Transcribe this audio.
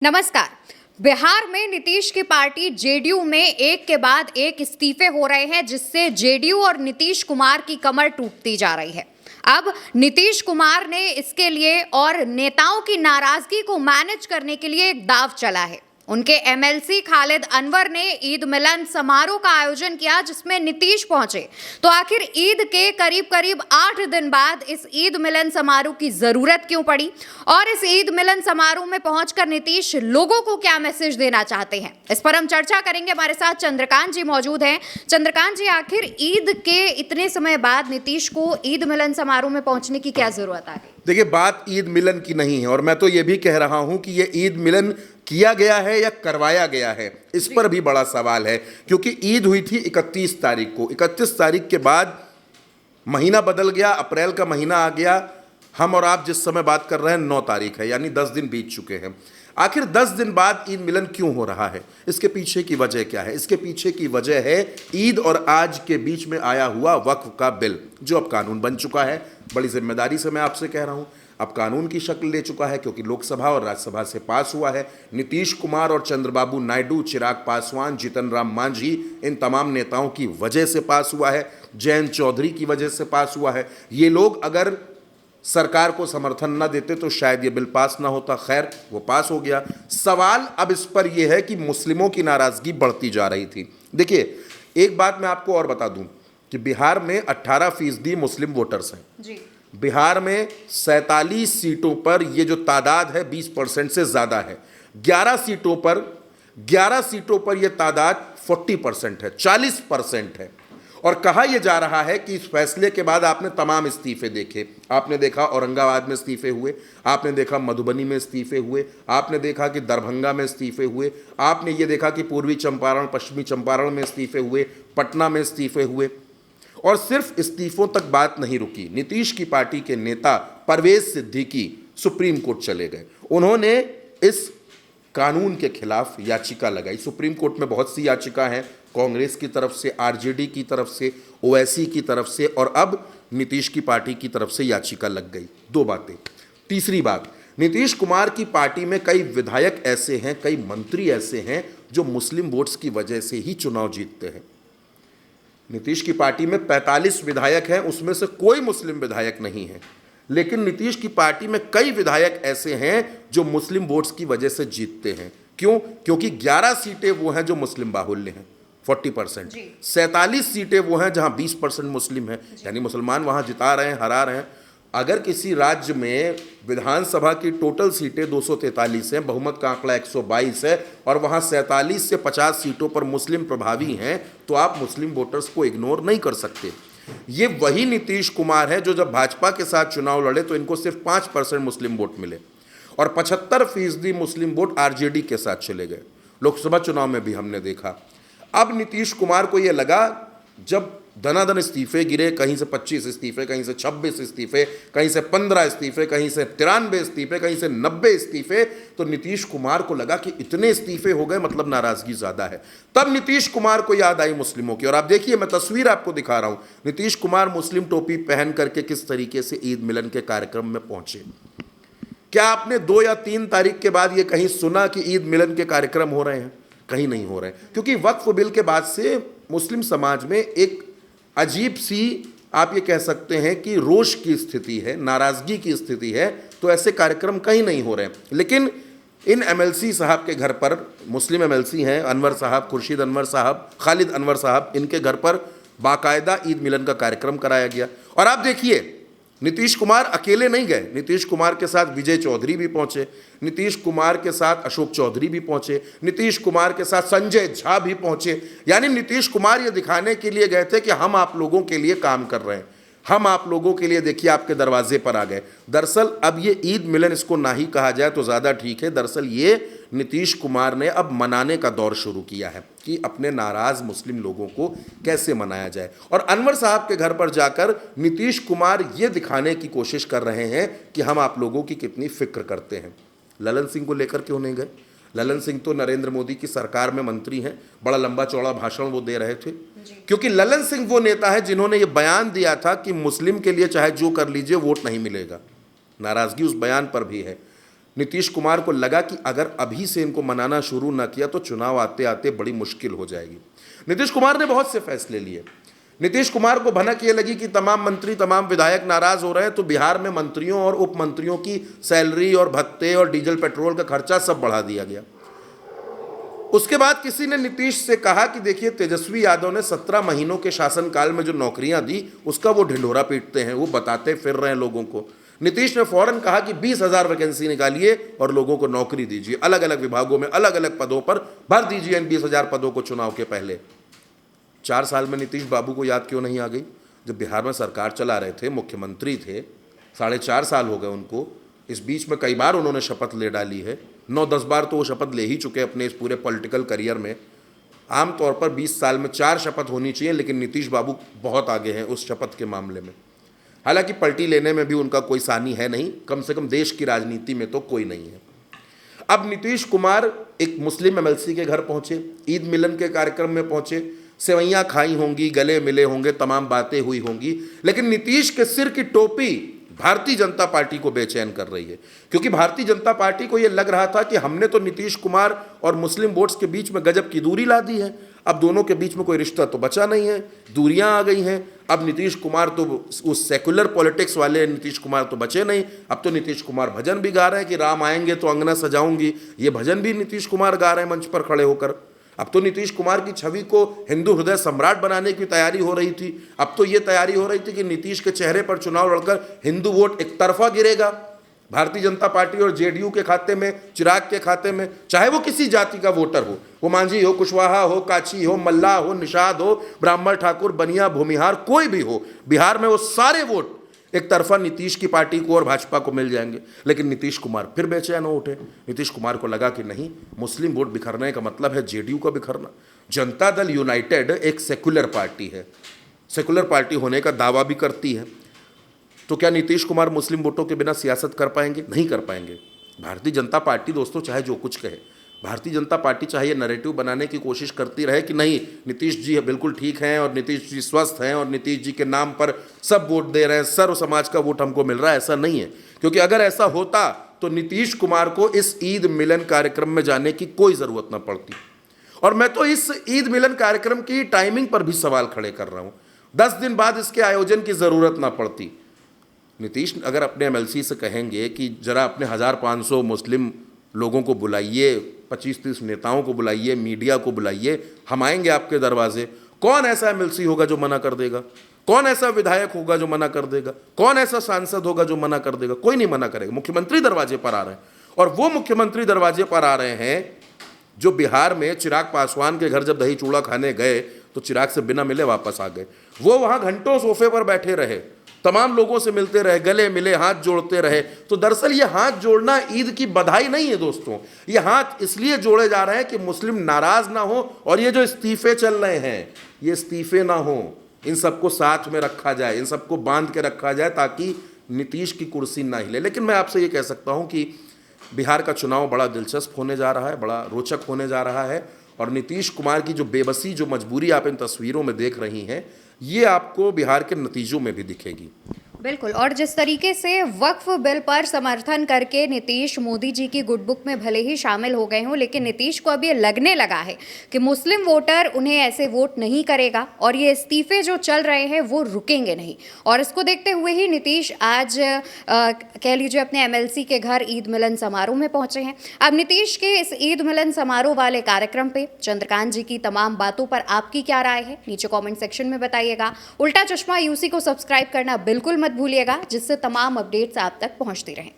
नमस्कार। बिहार में नीतीश की पार्टी जेडीयू में एक के बाद एक इस्तीफे हो रहे हैं, जिससे जेडीयू और नीतीश कुमार की कमर टूटती जा रही है। अब नीतीश कुमार ने इसके लिए और नेताओं की नाराजगी को मैनेज करने के लिए एक दांव चला है। उनके एमएलसी खालिद अनवर ने ईद मिलन समारोह का आयोजन किया, जिसमें नीतीश पहुंचे। तो आखिर ईद के करीब करीब 8 दिन बाद इस ईद मिलन समारोह की जरूरत क्यों पड़ी, और इस ईद मिलन समारोह में पहुंचकर नीतीश लोगों को क्या मैसेज देना चाहते हैं, इस पर हम चर्चा करेंगे। हमारे साथ चंद्रकांत जी मौजूद हैं। चंद्रकांत जी, आखिर ईद के इतने समय बाद नीतीश को ईद मिलन समारोह में पहुंचने की क्या जरूरत आ गई? देखिए, बात ईद मिलन की नहीं है, और मैं तो ये भी कह रहा हूं कि ये ईद मिलन किया गया है या करवाया गया है, इस पर भी बड़ा सवाल है। क्योंकि ईद हुई थी 31 तारीख को। 31 तारीख के बाद महीना बदल गया, अप्रैल का महीना आ गया। हम और आप जिस समय बात कर रहे हैं 9 तारीख है, यानी 10 दिन बीत चुके हैं। आखिर 10 दिन बाद ईद मिलन क्यों हो रहा है? इसके पीछे की वजह क्या है? इसके पीछे की वजह है ईद और आज के बीच में आया हुआ वक्फ का बिल, जो अब कानून बन चुका है। बड़ी जिम्मेदारी से मैं आपसे कह रहा हूं, अब कानून की शक्ल ले चुका है, क्योंकि लोकसभा और राज्यसभा से पास हुआ है। नीतीश कुमार और चंद्रबाबू नायडू, चिराग पासवान, जीतन राम मांझी, इन तमाम नेताओं की वजह से पास हुआ है। जयंत चौधरी की वजह से पास हुआ है। ये लोग अगर सरकार को समर्थन न देते तो शायद ये बिल पास ना होता। खैर, वो पास हो गया। सवाल अब इस पर यह है कि मुस्लिमों की नाराजगी बढ़ती जा रही थी। देखिए, एक बात मैं आपको और बता दूं कि बिहार में 18% मुस्लिम वोटर्स हैं जी। बिहार में 47 सीटों पर ये जो तादाद है 20% से ज़्यादा है। 11 सीटों पर यह तादाद 40% है, 40% है। और कहा यह जा रहा है कि इस फैसले के बाद आपने तमाम इस्तीफे देखे। आपने देखा औरंगाबाद में इस्तीफे हुए, आपने देखा मधुबनी में इस्तीफे हुए, आपने देखा कि दरभंगा में इस्तीफे हुए, आपने ये देखा कि पूर्वी चंपारण, पश्चिमी चंपारण में इस्तीफे हुए, पटना में इस्तीफे हुए। और सिर्फ इस्तीफों तक बात नहीं रुकी। नीतीश की पार्टी के नेता परवेज सिद्दीकी सुप्रीम कोर्ट चले गए। उन्होंने इस कानून के खिलाफ याचिका लगाई। सुप्रीम कोर्ट में बहुत सी याचिका हैं, कांग्रेस की तरफ से, आरजेडी की तरफ से, ओवैसी की तरफ से, और अब नीतीश की पार्टी की तरफ से याचिका लग गई। 2 बातें। तीसरी बात, नीतीश कुमार की पार्टी में कई विधायक ऐसे हैं, कई मंत्री ऐसे हैं जो मुस्लिम वोट्स की वजह से ही चुनाव जीतते हैं। नीतीश की पार्टी में 45 विधायक हैं, उसमें से कोई मुस्लिम विधायक नहीं है। लेकिन नीतीश की पार्टी में कई विधायक ऐसे हैं जो मुस्लिम वोट्स की वजह से जीतते हैं। क्यों? क्योंकि 11 सीटें वो हैं जो मुस्लिम बाहुल्य हैं, 40%। 47 सीटें वो हैं जहां 20% मुस्लिम हैं, यानी मुसलमान वहां जिता रहे हैं, हरा रहे हैं। अगर किसी राज्य में विधानसभा की टोटल सीटें 243 हैं, बहुमत का आंकड़ा 122 है, और वहां 47 से 50 सीटों पर मुस्लिम प्रभावी हैं, तो आप मुस्लिम वोटर्स को इग्नोर नहीं कर सकते। ये वही नीतीश कुमार है जो जब भाजपा के साथ चुनाव लड़े तो इनको सिर्फ 5% मुस्लिम वोट मिले, और 75% मुस्लिम वोट आरजेडी के साथ चले गए। लोकसभा चुनाव में भी हमने देखा। अब नीतीश कुमार को यह लगा, जब धनाधन इस्तीफे गिरे, कहीं से 25 इस्तीफे, कहीं से 26 इस्तीफे, कहीं से 15 इस्तीफे, कहीं से 93 इस्तीफे, कहीं से 90 इस्तीफे, तो नीतीश कुमार को लगा कि इतने इस्तीफे हो गए, मतलब नाराजगी ज्यादा है। तब नीतीश कुमार को याद आई मुस्लिमों की। और आप देखिए, मैं तस्वीर आपको दिखा रहा हूं, नीतीश कुमार मुस्लिम टोपी पहन करके किस तरीके से ईद मिलन के कार्यक्रम में पहुंचे। क्या आपने 2 या 3 तारीख के बाद ये कहीं सुना कि ईद मिलन के कार्यक्रम हो रहे हैं? कहीं नहीं हो रहे हैं, क्योंकि वक्फ बिल के बाद से मुस्लिम समाज में एक अजीब सी, आप ये कह सकते हैं कि रोष की स्थिति है, नाराजगी की स्थिति है। तो ऐसे कार्यक्रम कहीं नहीं हो रहे हैं। लेकिन इन एमएलसी साहब के घर पर, मुस्लिम एमएलसी हैं, अनवर साहब, खुर्शीद अनवर साहब, खालिद अनवर साहब, इनके घर पर बाकायदा ईद मिलन का कार्यक्रम कराया गया। और आप देखिए, नीतीश कुमार अकेले नहीं गए। नीतीश कुमार के साथ विजय चौधरी भी पहुंचे, नीतीश कुमार के साथ अशोक चौधरी भी पहुंचे, नीतीश कुमार के साथ संजय झा भी पहुंचे। यानी नीतीश कुमार ये दिखाने के लिए गए थे कि हम आप लोगों के लिए काम कर रहे हैं, हम आप लोगों के लिए, देखिए, आपके दरवाजे पर आ गए। दरअसल अब ये ईद मिलन, इसको ना ही कहा जाए तो ज़्यादा ठीक है। दरअसल ये नीतीश कुमार ने अब मनाने का दौर शुरू किया है कि अपने नाराज़ मुस्लिम लोगों को कैसे मनाया जाए। और अनवर साहब के घर पर जाकर नीतीश कुमार ये दिखाने की कोशिश कर रहे हैं कि हम आप लोगों की कितनी फिक्र करते हैं। ललन सिंह को लेकर क्यों नहीं गए? ललन सिंह तो नरेंद्र मोदी की सरकार में मंत्री हैं, बड़ा लंबा चौड़ा भाषण वो दे रहे थे। क्योंकि ललन सिंह वो नेता है जिन्होंने ये बयान दिया था कि मुस्लिम के लिए चाहे जो कर लीजिए, वोट नहीं मिलेगा। नाराजगी उस बयान पर भी है। नीतीश कुमार को लगा कि अगर अभी से इनको मनाना शुरू ना किया तो चुनाव आते आते बड़ी मुश्किल हो जाएगी। नीतीश कुमार ने बहुत से फैसले लिए। नीतीश कुमार को भनक ये लगी कि तमाम मंत्री, तमाम विधायक नाराज हो रहे हैं, तो बिहार में मंत्रियों और उप मंत्रियों की सैलरी और भत्ते और डीजल पेट्रोल का खर्चा सब बढ़ा दिया गया। उसके बाद किसी ने नीतीश से कहा कि देखिए, तेजस्वी यादव ने 17 महीनों के शासनकाल में जो नौकरियां दी उसका वो ढिंढोरा पीटते हैं, वो बताते फिर रहे हैं लोगों को। नीतीश ने फौरन कहा कि 20,000 वैकेंसी निकालिए और लोगों को नौकरी दीजिए, अलग अलग विभागों में अलग अलग पदों पर भर दीजिए इन 20,000 पदों को चुनाव के पहले। 4 साल में नीतीश बाबू को याद क्यों नहीं आ गई? जब बिहार में सरकार चला रहे थे, मुख्यमंत्री थे, 4.5 साल हो गए उनको। इस बीच में कई बार उन्होंने शपथ ले डाली है, 9-10 बार तो वो शपथ ले ही चुके अपने इस पूरे पॉलिटिकल करियर में। आमतौर पर 20 साल में 4 शपथ होनी चाहिए, लेकिन नीतीश बाबू बहुत आगे हैं उस शपथ के मामले में। हालांकि पलटी लेने में भी उनका कोई सानी है नहीं, कम से कम देश की राजनीति में तो कोई नहीं है। अब नीतीश कुमार एक मुस्लिम एमएलसी के घर पहुंचे, ईद मिलन के कार्यक्रम में पहुंचे, सेवैयां खाई होंगी, गले मिले होंगे, तमाम बातें हुई होंगी, लेकिन नीतीश के सिर की टोपी भारतीय जनता पार्टी को बेचैन कर रही है। क्योंकि भारतीय जनता पार्टी को यह लग रहा था कि हमने तो नीतीश कुमार और मुस्लिम वोट्स के बीच में गजब की दूरी ला दी है, अब दोनों के बीच में कोई रिश्ता तो बचा नहीं है, दूरियां आ गई हैं। अब नीतीश कुमार तो उस सेकुलर पॉलिटिक्स वाले नीतीश कुमार तो बचे नहीं। अब तो नीतीश कुमार भजन भी गा रहे हैं कि राम आएंगे तो अंगना सजाऊंगी, ये भजन भी नीतीश कुमार गा रहे हैं मंच पर खड़े होकर। अब तो नीतीश कुमार की छवि को हिंदू हृदय सम्राट बनाने की तैयारी हो रही थी। अब तो ये तैयारी हो रही थी कि नीतीश के चेहरे पर चुनाव लड़कर हिंदू वोट एक तरफा गिरेगा भारतीय जनता पार्टी और जेडीयू के खाते में, चिराग के खाते में, चाहे वो किसी जाति का वोटर हो, वो मांझी हो, कुशवाहा हो, काची हो, मल्लाह हो, निषाद हो, ब्राह्मण, ठाकुर, बनिया, भूमिहार, कोई भी हो, बिहार में वो सारे वोट एक तरफा नीतीश की पार्टी को और भाजपा को मिल जाएंगे। लेकिन नीतीश कुमार फिर बेचैन हो उठे। नीतीश कुमार को लगा कि नहीं, मुस्लिम वोट बिखरने का मतलब है जेडीयू का बिखरना। जनता दल यूनाइटेड एक सेकुलर पार्टी है, सेकुलर पार्टी होने का दावा भी करती है, तो क्या नीतीश कुमार मुस्लिम वोटों के बिना सियासत कर पाएंगे? नहीं कर पाएंगे। भारतीय जनता पार्टी दोस्तों चाहे जो कुछ कहे, भारतीय जनता पार्टी चाहे ये नैरेटिव बनाने की कोशिश करती रहे कि नहीं, नीतीश जी बिल्कुल ठीक हैं और नीतीश जी स्वस्थ हैं और नीतीश जी के नाम पर सब वोट दे रहे हैं, सर्व समाज का वोट हमको मिल रहा है, ऐसा नहीं है। क्योंकि अगर ऐसा होता तो नीतीश कुमार को इस ईद मिलन कार्यक्रम में जाने की कोई ज़रूरत ना पड़ती। और मैं तो इस ईद मिलन कार्यक्रम की टाइमिंग पर भी सवाल खड़े कर रहा हूँ। 10 दिन बाद इसके आयोजन की ज़रूरत ना पड़ती। नीतीश अगर अपने एमएलसी से कहेंगे कि जरा अपने 1500 मुस्लिम लोगों को बुलाइए, 25-30 नेताओं को बुलाइए, मीडिया को बुलाइए, हम आएंगे आपके दरवाजे, कौन ऐसा एमएलसी होगा जो मना कर देगा? कौन ऐसा विधायक होगा जो मना कर देगा? कौन ऐसा सांसद होगा जो मना कर देगा? कोई नहीं मना करेगा। मुख्यमंत्री दरवाजे पर आ रहे हैं, और वो मुख्यमंत्री दरवाजे पर आ रहे हैं जो बिहार में चिराग पासवान के घर जब दही चूड़ा खाने गए तो चिराग से बिना मिले वापस आ गए। वो वहाँ घंटों सोफे पर बैठे रहे, तमाम लोगों से मिलते रहे, गले मिले, हाथ जोड़ते रहे। तो दरअसल ये हाथ जोड़ना ईद की बधाई नहीं है दोस्तों, ये हाथ इसलिए जोड़े जा रहे हैं कि मुस्लिम नाराज ना हो, और ये जो इस्तीफे चल रहे हैं ये इस्तीफे ना हो, इन सबको साथ में रखा जाए, इन सबको बांध के रखा जाए ताकि नीतीश की कुर्सी ना हिले। लेकिन मैं आपसे ये कह सकता हूँ कि बिहार का चुनाव बड़ा दिलचस्प होने जा रहा है, बड़ा रोचक होने जा रहा है, और नीतीश कुमार की जो बेबसी, जो मजबूरी आप इन तस्वीरों में देख रही हैं, ये आपको बिहार के नतीजों में भी दिखेगी। बिल्कुल। और जिस तरीके से वक्फ बिल पर समर्थन करके नीतीश मोदी जी की गुड बुक में भले ही शामिल हो गए हों, लेकिन नीतीश को अब ये लगने लगा है कि मुस्लिम वोटर उन्हें ऐसे वोट नहीं करेगा, और ये इस्तीफे जो चल रहे हैं वो रुकेंगे नहीं। और इसको देखते हुए ही नीतीश आज कह लीजिए अपने एमएलसी के घर ईद मिलन समारोह में पहुंचे हैं। अब नीतीश के इस ईद मिलन समारोह वाले कार्यक्रम पे चंद्रकांत जी की तमाम बातों पर आपकी क्या राय है, नीचे कॉमेंट सेक्शन में बताइएगा। उल्टा चश्मा यूसी को सब्सक्राइब करना बिल्कुल मत भूलिएगा, जिससे तमाम अपडेट्स आप तक पहुंचती रहें।